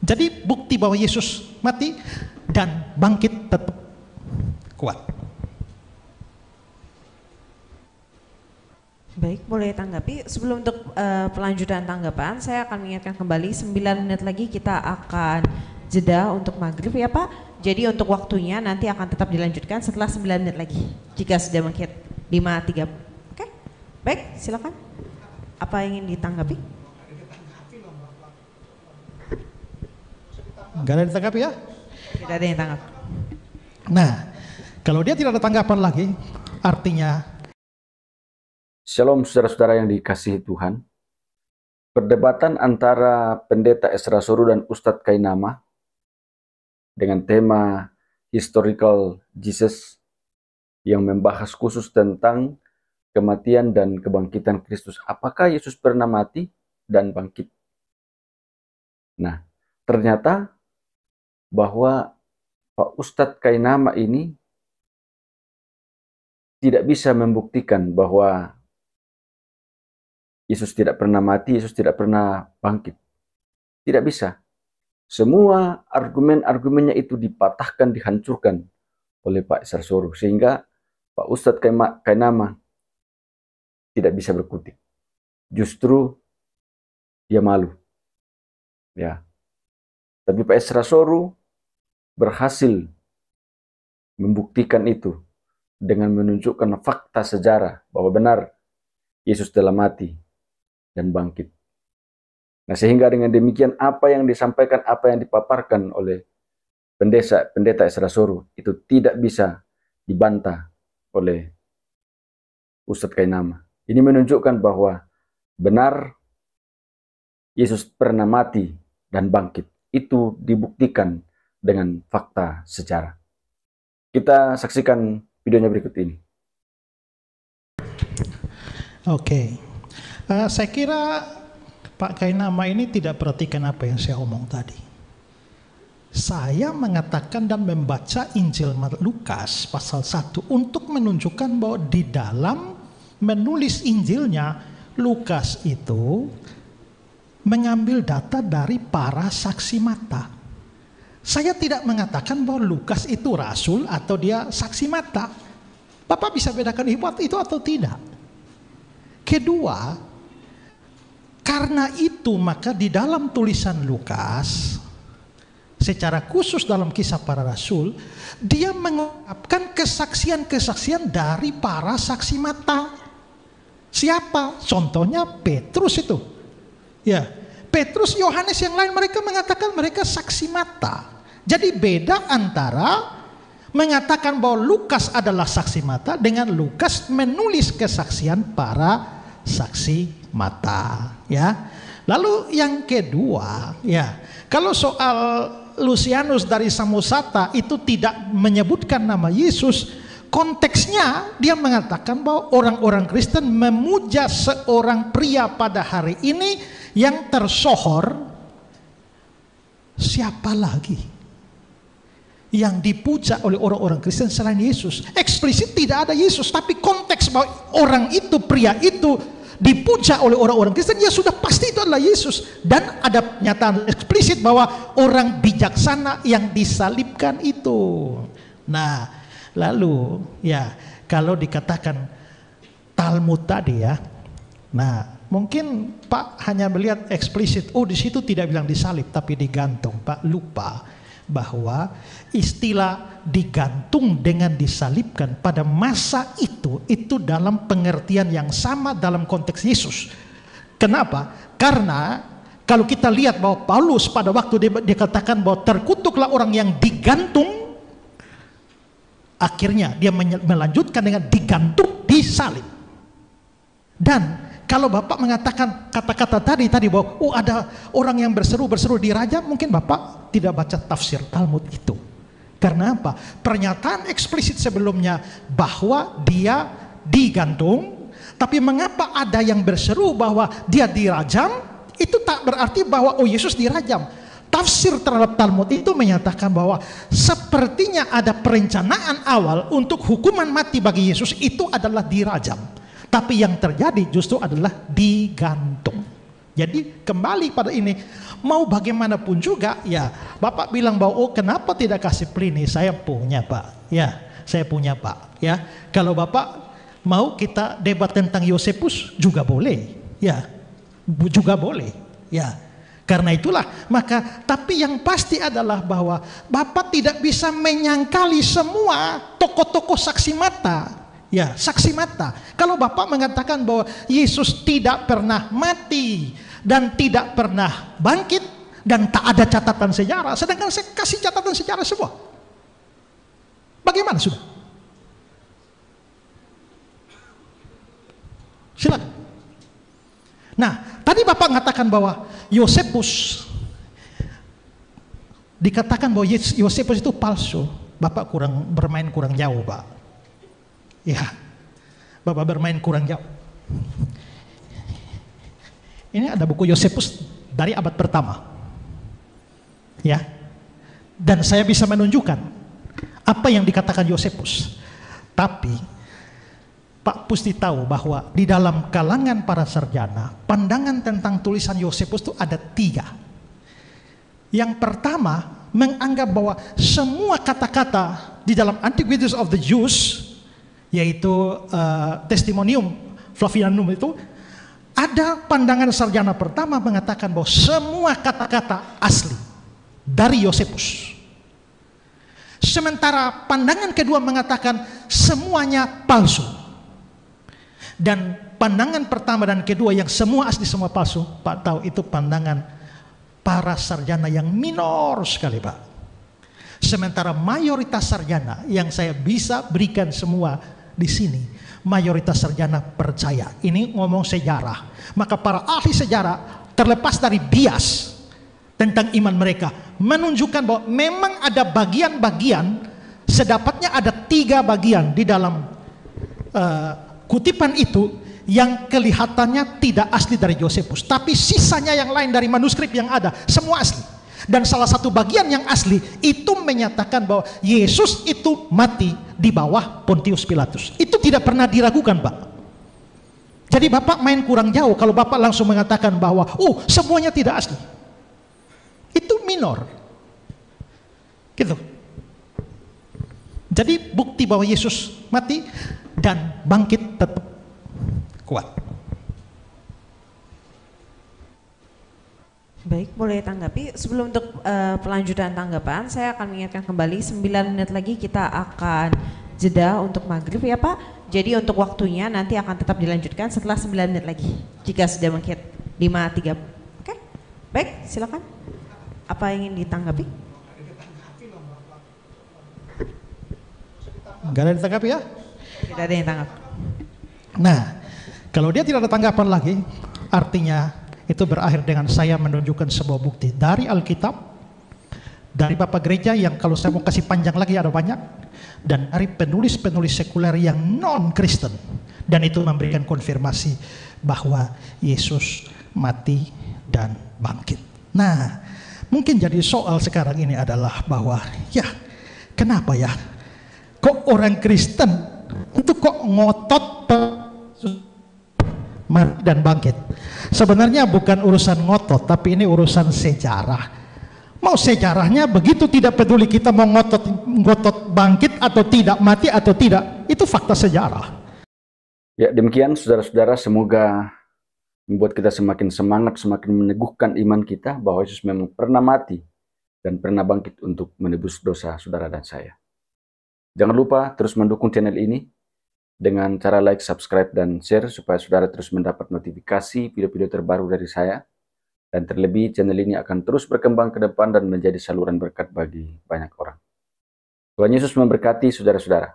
Jadi bukti bahwa Yesus mati dan bangkit tetap kuat. Baik, boleh tanggapi. Sebelum untuk pelanjutan tanggapan, saya akan mengingatkan kembali 9 menit lagi kita akan jeda untuk maghrib ya Pak. Jadi untuk waktunya nanti akan tetap dilanjutkan setelah 9 menit lagi. Jika sudah bangkit 5.30. Oke, baik silakan. Apa yang ingin ditanggapi? Enggak ada ditanggapi ya? Tidak ada yang tanggapi. Nah, kalau dia tidak ada tanggapan lagi, artinya Shalom saudara-saudara yang dikasihi Tuhan. Perdebatan antara Pendeta Ezra Soru dan Ustadz Kainama dengan tema Historical Jesus yang membahas khusus tentang kematian dan kebangkitan Kristus. Apakah Yesus pernah mati dan bangkit? Nah, ternyata bahwa Pak Ustadz Kainama ini tidak bisa membuktikan bahwa Yesus tidak pernah mati, Yesus tidak pernah bangkit. Tidak bisa. Semua argumen-argumennya itu dipatahkan, dihancurkan oleh Pak Ezra Soru. Sehingga Pak Ustadz Kainama tidak bisa berkutik. Justru dia malu. Ya. Tapi Pak Ezra Soru berhasil membuktikan itu dengan menunjukkan fakta sejarah bahwa benar Yesus telah mati dan bangkit. Nah, sehingga dengan demikian apa yang disampaikan, apa yang dipaparkan oleh pendeta Ezra Soru itu tidak bisa dibantah oleh Ustadz Kainama. Ini menunjukkan bahwa benar Yesus pernah mati dan bangkit. Itu dibuktikan dengan fakta sejarah. Kita saksikan videonya berikut ini. Oke. Saya kira Pak Kainama ini tidak perhatikan apa yang saya omong tadi. Saya mengatakan dan membaca Injil Lukas pasal 1 untuk menunjukkan bahwa di dalam menulis Injilnya, Lukas itu mengambil data dari para saksi mata. Saya tidak mengatakan bahwa Lukas itu rasul atau dia saksi mata. Bapak bisa bedakan itu atau tidak. Kedua, karena itu maka di dalam tulisan Lukas, secara khusus dalam Kisah Para Rasul, dia mengungkapkan kesaksian-kesaksian dari para saksi mata. Siapa? Contohnya Petrus itu. Ya, Petrus, Yohanes yang lain mereka mengatakan mereka saksi mata. Jadi beda antara mengatakan bahwa Lukas adalah saksi mata dengan Lukas menulis kesaksian para saksi mata, ya. Lalu yang kedua, ya, kalau soal Lucianus dari Samosata itu tidak menyebutkan nama Yesus, konteksnya dia mengatakan bahwa orang-orang Kristen memuja seorang pria pada hari ini yang tersohor. Siapa lagi yang dipuja oleh orang-orang Kristen selain Yesus? Eksplisit tidak ada Yesus, tapi konteks bahwa orang itu, pria itu dipuja oleh orang-orang Kristen, ya sudah pasti itu adalah Yesus. Dan ada pernyataan eksplisit bahwa orang bijaksana yang disalibkan itu. Nah, lalu ya kalau dikatakan Talmud tadi ya, nah mungkin Pak hanya melihat eksplisit, oh di situ tidak bilang disalib tapi digantung. Pak lupa bahwa istilah digantung dengan disalibkan pada masa itu dalam pengertian yang sama dalam konteks Yesus. Kenapa? Karena kalau kita lihat bahwa Paulus pada waktu dia dikatakan bahwa terkutuklah orang yang digantung, akhirnya dia melanjutkan dengan digantung, disalib. Dan kalau Bapak mengatakan kata-kata tadi bahwa ada orang yang berseru di raja, mungkin Bapak tidak baca tafsir Talmud itu. Karena apa? Pernyataan eksplisit sebelumnya bahwa dia digantung, tapi mengapa ada yang berseru bahwa dia dirajam? Itu tak berarti bahwa Yesus dirajam. Tafsir terhadap Talmud itu menyatakan bahwa sepertinya ada perencanaan awal untuk hukuman mati bagi Yesus itu adalah dirajam. Tapi yang terjadi justru adalah digantung. Jadi kembali pada ini, mau bagaimanapun juga ya, Bapak bilang bahwa oh kenapa tidak kasih Pliny? Saya punya Pak, ya saya punya Pak, ya. Kalau Bapak mau kita debat tentang Yosefus juga boleh, ya juga boleh, ya. Karena itulah maka, tapi yang pasti adalah bahwa Bapak tidak bisa menyangkali semua tokoh-tokoh saksi mata. Ya, saksi mata. Kalau Bapak mengatakan bahwa Yesus tidak pernah mati dan tidak pernah bangkit dan tak ada catatan sejarah, sedangkan saya kasih catatan sejarah semua. Bagaimana sudah? Silakan. Nah, tadi Bapak mengatakan bahwa Yosefus, dikatakan bahwa Yosefus itu palsu. Bapak bermain kurang jauh, Pak. Ya, Bapak bermain kurang jauh. Ini ada buku Yosefus dari abad pertama, ya. Dan saya bisa menunjukkan apa yang dikatakan Yosefus. Tapi Pak Pusti tahu bahwa di dalam kalangan para sarjana, pandangan tentang tulisan Yosefus itu ada 3. Yang pertama, menganggap bahwa semua kata-kata di dalam Antiquities of the Jews, yaitu Testimonium Flavianum itu, ada pandangan sarjana pertama mengatakan bahwa semua kata-kata asli dari Yosefus. Sementara pandangan kedua mengatakan semuanya palsu. Dan pandangan pertama dan kedua yang semua asli semua palsu, Pak tahu itu pandangan para sarjana yang minor sekali, Pak. Sementara mayoritas sarjana yang saya bisa berikan semua di sini, mayoritas sarjana percaya. Ini ngomong sejarah. Maka para ahli sejarah terlepas dari bias tentang iman mereka, menunjukkan bahwa memang ada bagian-bagian, sedapatnya ada 3 bagian di dalam kutipan itu yang kelihatannya tidak asli dari Yosefus, tapi sisanya yang lain dari manuskrip yang ada semua asli. Dan salah satu bagian yang asli itu menyatakan bahwa Yesus itu mati di bawah Pontius Pilatus. Itu tidak pernah diragukan, Pak. Jadi Bapak main kurang jauh kalau Bapak langsung mengatakan bahwa oh semuanya tidak asli. Itu minor. Gitu. Jadi bukti bahwa Yesus mati dan bangkit tetap kuat. Baik, boleh tanggapi. Sebelum untuk pelanjutan tanggapan, saya akan mengingatkan kembali 9 menit lagi kita akan jeda untuk maghrib ya Pak. Jadi untuk waktunya nanti akan tetap dilanjutkan setelah 9 menit lagi. Jika sudah menghit 5.30. Oke, baik silakan. Apa yang ingin ditanggapi? Enggak ada ditanggapi ya? Tidak ada yang tanggapi. Nah, kalau dia tidak ada tanggapan lagi, artinya itu berakhir dengan saya menunjukkan sebuah bukti dari Alkitab, dari Bapak Gereja yang kalau saya mau kasih panjang lagi ada banyak, dan dari penulis-penulis sekuler yang non-Kristen, dan itu memberikan konfirmasi bahwa Yesus mati dan bangkit. Nah, mungkin jadi soal sekarang ini adalah bahwa ya kenapa ya kok orang Kristen itu kok ngotot mati dan bangkit. Sebenarnya bukan urusan ngotot, tapi ini urusan sejarah. Mau sejarahnya begitu tidak peduli kita mau ngotot bangkit atau tidak, mati atau tidak, itu fakta sejarah. Ya demikian saudara-saudara, semoga membuat kita semakin semangat, semakin meneguhkan iman kita bahwa Yesus memang pernah mati dan pernah bangkit untuk menebus dosa saudara dan saya. Jangan lupa terus mendukung channel ini dengan cara like, subscribe, dan share supaya saudara terus mendapat notifikasi video-video terbaru dari saya. Dan terlebih channel ini akan terus berkembang ke depan dan menjadi saluran berkat bagi banyak orang. Tuhan Yesus memberkati saudara-saudara.